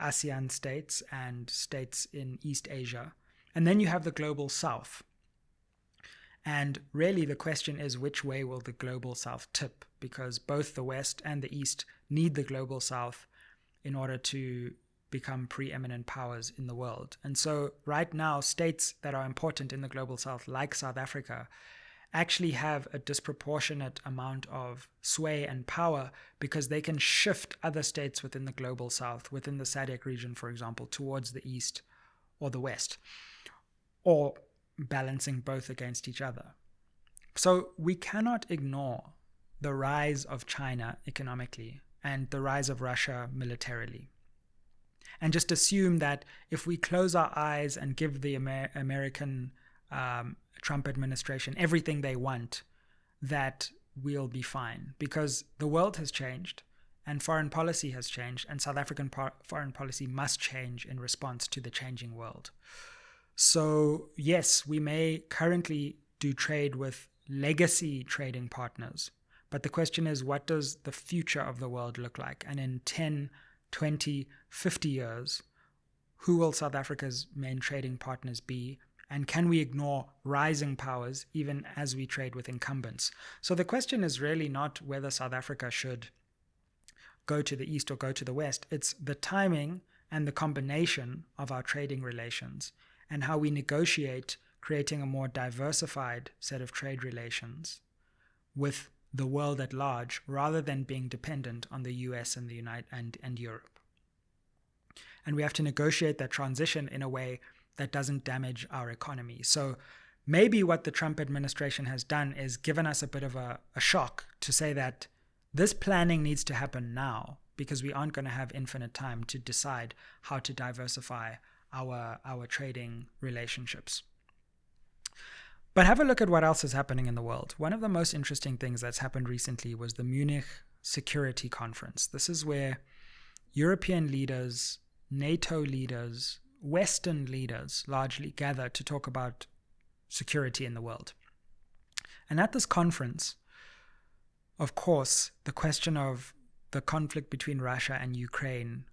ASEAN states and states in East Asia. And then you have the global South. And really the question is, which way will the global South tip? Because both the West and the East need the global South in order to become preeminent powers in the world. And so right now, states that are important in the global South, like South Africa, actually have a disproportionate amount of sway and power because they can shift other states within the global South, within the SADC region, for example, towards the East or the West, or balancing both against each other. So we cannot ignore the rise of China economically and the rise of Russia militarily, and just assume that if we close our eyes and give the American Trump administration everything they want, that we'll be fine. Because the world has changed and foreign policy has changed, and South African foreign policy must change in response to the changing world. So yes, we may currently do trade with legacy trading partners, but the question is, what does the future of the world look like? And in 10, 20, 50 years, who will South Africa's main trading partners be? And can we ignore rising powers even as we trade with incumbents? So the question is really not whether South Africa should go to the East or go to the West. It's the timing and the combination of our trading relations and how we negotiate creating a more diversified set of trade relations with the world at large, rather than being dependent on the US and and Europe. And we have to negotiate that transition in a way that doesn't damage our economy. So maybe what the Trump administration has done is given us a bit of a shock to say that this planning needs to happen now, because we aren't going to have infinite time to decide how to diversify our trading relationships. But have a look at what else is happening in the world. One of the most interesting things that's happened recently was the Munich Security Conference. This is where European leaders, NATO leaders, Western leaders largely gather to talk about security in the world. And at this conference, of course, the question of the conflict between Russia and Ukraine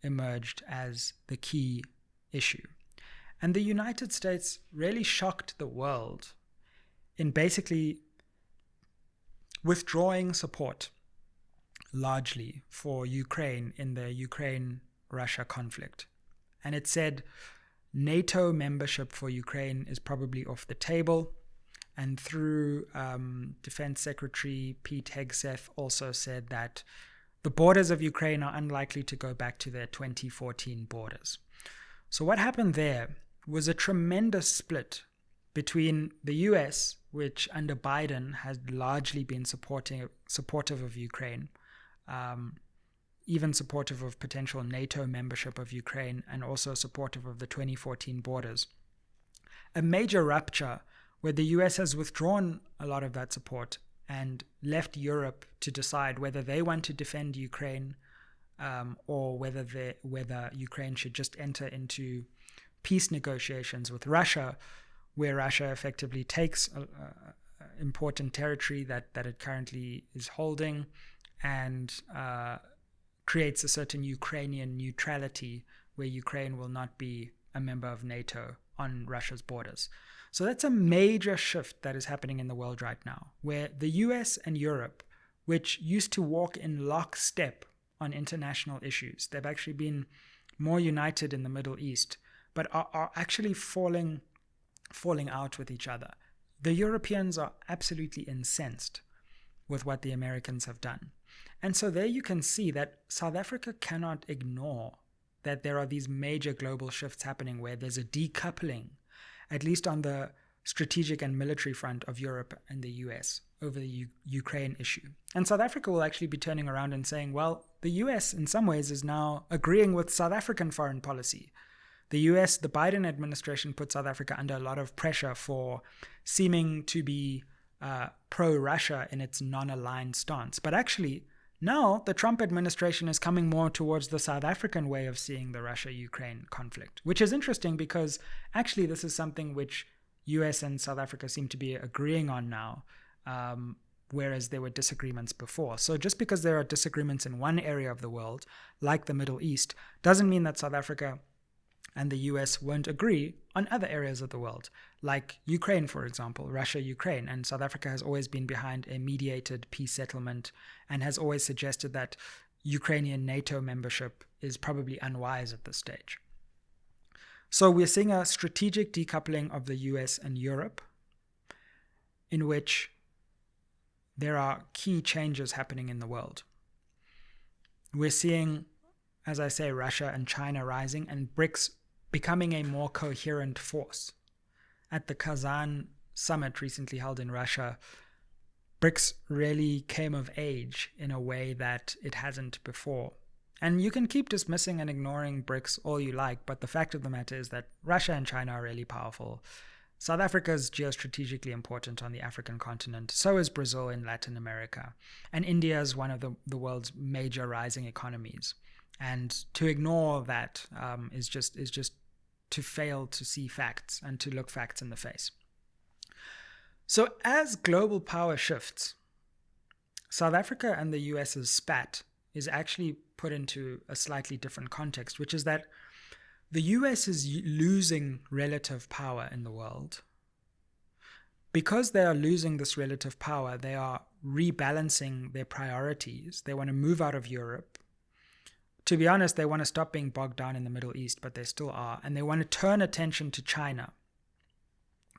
emerged as the key issue. And the United States really shocked the world in basically withdrawing support largely for Ukraine in the Ukraine-Russia conflict. And it said, NATO membership for Ukraine is probably off the table. And through Defense Secretary Pete Hegseth also said that the borders of Ukraine are unlikely to go back to their 2014 borders. So what happened there was a tremendous split between the US, which under Biden has largely been supportive of Ukraine, even supportive of potential NATO membership of Ukraine, and also supportive of the 2014 borders. A major rupture where the US has withdrawn a lot of that support and left Europe to decide whether they want to defend Ukraine or whether Ukraine should just enter into peace negotiations with Russia, where Russia effectively takes important territory that it currently is holding and creates a certain Ukrainian neutrality where Ukraine will not be a member of NATO on Russia's borders. So that's a major shift that is happening in the world right now, where the US and Europe, which used to walk in lockstep on international issues, they've actually been more united in the Middle East, but are actually falling out with each other. The Europeans are absolutely incensed with what the Americans have done. And so there you can see that South Africa cannot ignore that there are these major global shifts happening where there's a decoupling, at least on the strategic and military front of Europe and the US over the Ukraine issue. And South Africa will actually be turning around and saying, well, the US in some ways is now agreeing with South African foreign policy. The US, the Biden administration put South Africa under a lot of pressure for seeming to be pro-Russia in its non-aligned stance. But actually, now the Trump administration is coming more towards the South African way of seeing the Russia-Ukraine conflict, which is interesting because actually this is something which US and South Africa seem to be agreeing on now, whereas there were disagreements before. So just because there are disagreements in one area of the world, like the Middle East, doesn't mean that South Africa and the US won't agree on other areas of the world, like Ukraine, for example, Russia-Ukraine. And South Africa has always been behind a mediated peace settlement and has always suggested that Ukrainian NATO membership is probably unwise at this stage. So we're seeing a strategic decoupling of the US and Europe, in which there are key changes happening in the world. We're seeing, as I say, Russia and China rising and BRICS becoming a more coherent force. At the Kazan summit recently held in Russia, BRICS really came of age in a way that it hasn't before. And you can keep dismissing and ignoring BRICS all you like, but the fact of the matter is that Russia and China are really powerful. South Africa is geostrategically important on the African continent. So is Brazil in Latin America. And India is one of the world's major rising economies. And to ignore that is just to fail to see facts and to look facts in the face. So as global power shifts, South Africa and the US's spat is actually put into a slightly different context, which is that the US is losing relative power in the world. Because they are losing this relative power, they are rebalancing their priorities. They want to move out of Europe. To be honest, they want to stop being bogged down in the Middle East, but they still are. And they want to turn attention to China,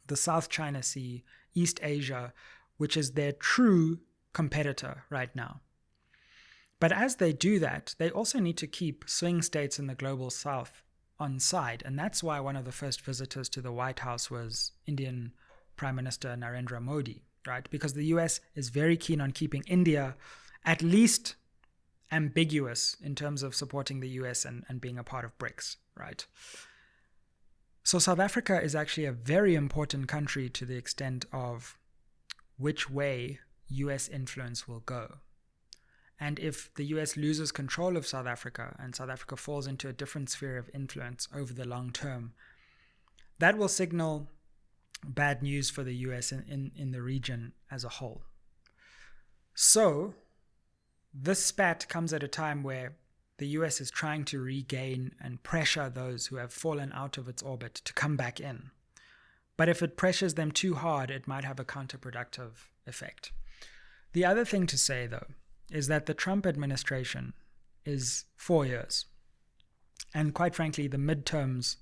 the South China Sea, East Asia, which is their true competitor right now. But as they do that, they also need to keep swing states in the global South on side. And that's why one of the first visitors to the White House was Indian Prime Minister Narendra Modi, right? Because the US is very keen on keeping India at least ambiguous in terms of supporting the US and being a part of BRICS, right? So South Africa is actually a very important country to the extent of which way US influence will go. And if the US loses control of South Africa and South Africa falls into a different sphere of influence over the long term, that will signal bad news for the US in the region as a whole. So this spat comes at a time where the US is trying to regain and pressure those who have fallen out of its orbit to come back in. But if it pressures them too hard, it might have a counterproductive effect. The other thing to say, though, is that the Trump administration is 4 years. And quite frankly, the midterms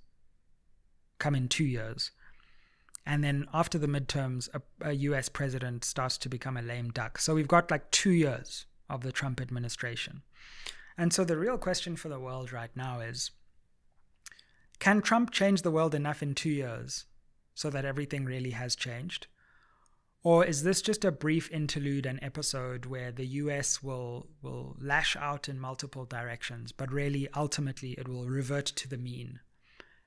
come in 2 years. And then after the midterms, a US president starts to become a lame duck. So we've got like 2 years of the Trump administration. And so the real question for the world right now is, can Trump change the world enough in 2 years so that everything really has changed? Or is this just a brief interlude and episode where the US will lash out in multiple directions, but really ultimately it will revert to the mean?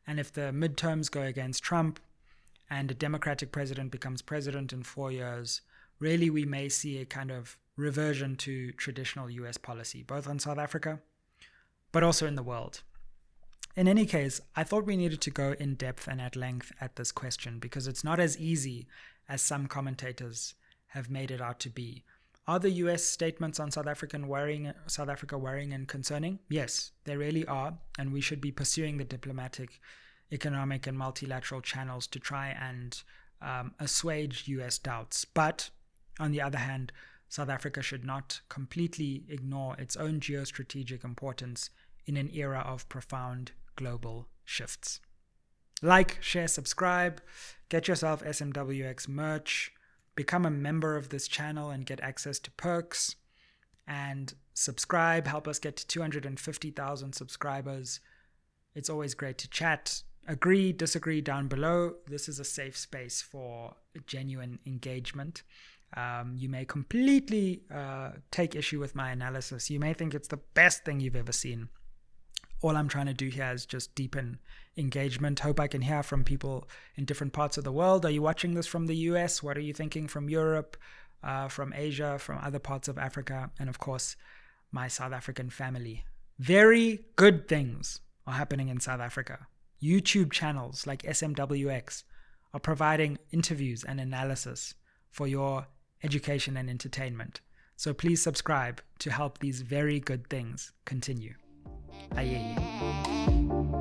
And if the midterms go against Trump and a Democratic president becomes president in 4 years, really we may see a kind of reversion to traditional US policy, both on South Africa, but also in the world. In any case, I thought we needed to go in depth and at length at this question because it's not as easy as some commentators have made it out to be. Are the US statements on South Africa worrying and concerning? Yes, they really are, and we should be pursuing the diplomatic, economic, and multilateral channels to try and assuage US doubts. But on the other hand, South Africa should not completely ignore its own geostrategic importance in an era of profound global shifts. Like, share, subscribe, get yourself SMWX merch, become a member of this channel and get access to perks, and subscribe, help us get to 250,000 subscribers. It's always great to chat. Agree, disagree down below. This is a safe space for genuine engagement. You may completely take issue with my analysis. You may think it's the best thing you've ever seen. All I'm trying to do here is just deepen engagement. Hope I can hear from people in different parts of the world. Are you watching this from the US? What are you thinking from Europe, from Asia, from other parts of Africa? And of course, my South African family. Very good things are happening in South Africa. YouTube channels like SMWX are providing interviews and analysis for your education and entertainment. So please subscribe to help these very good things continue. Aye.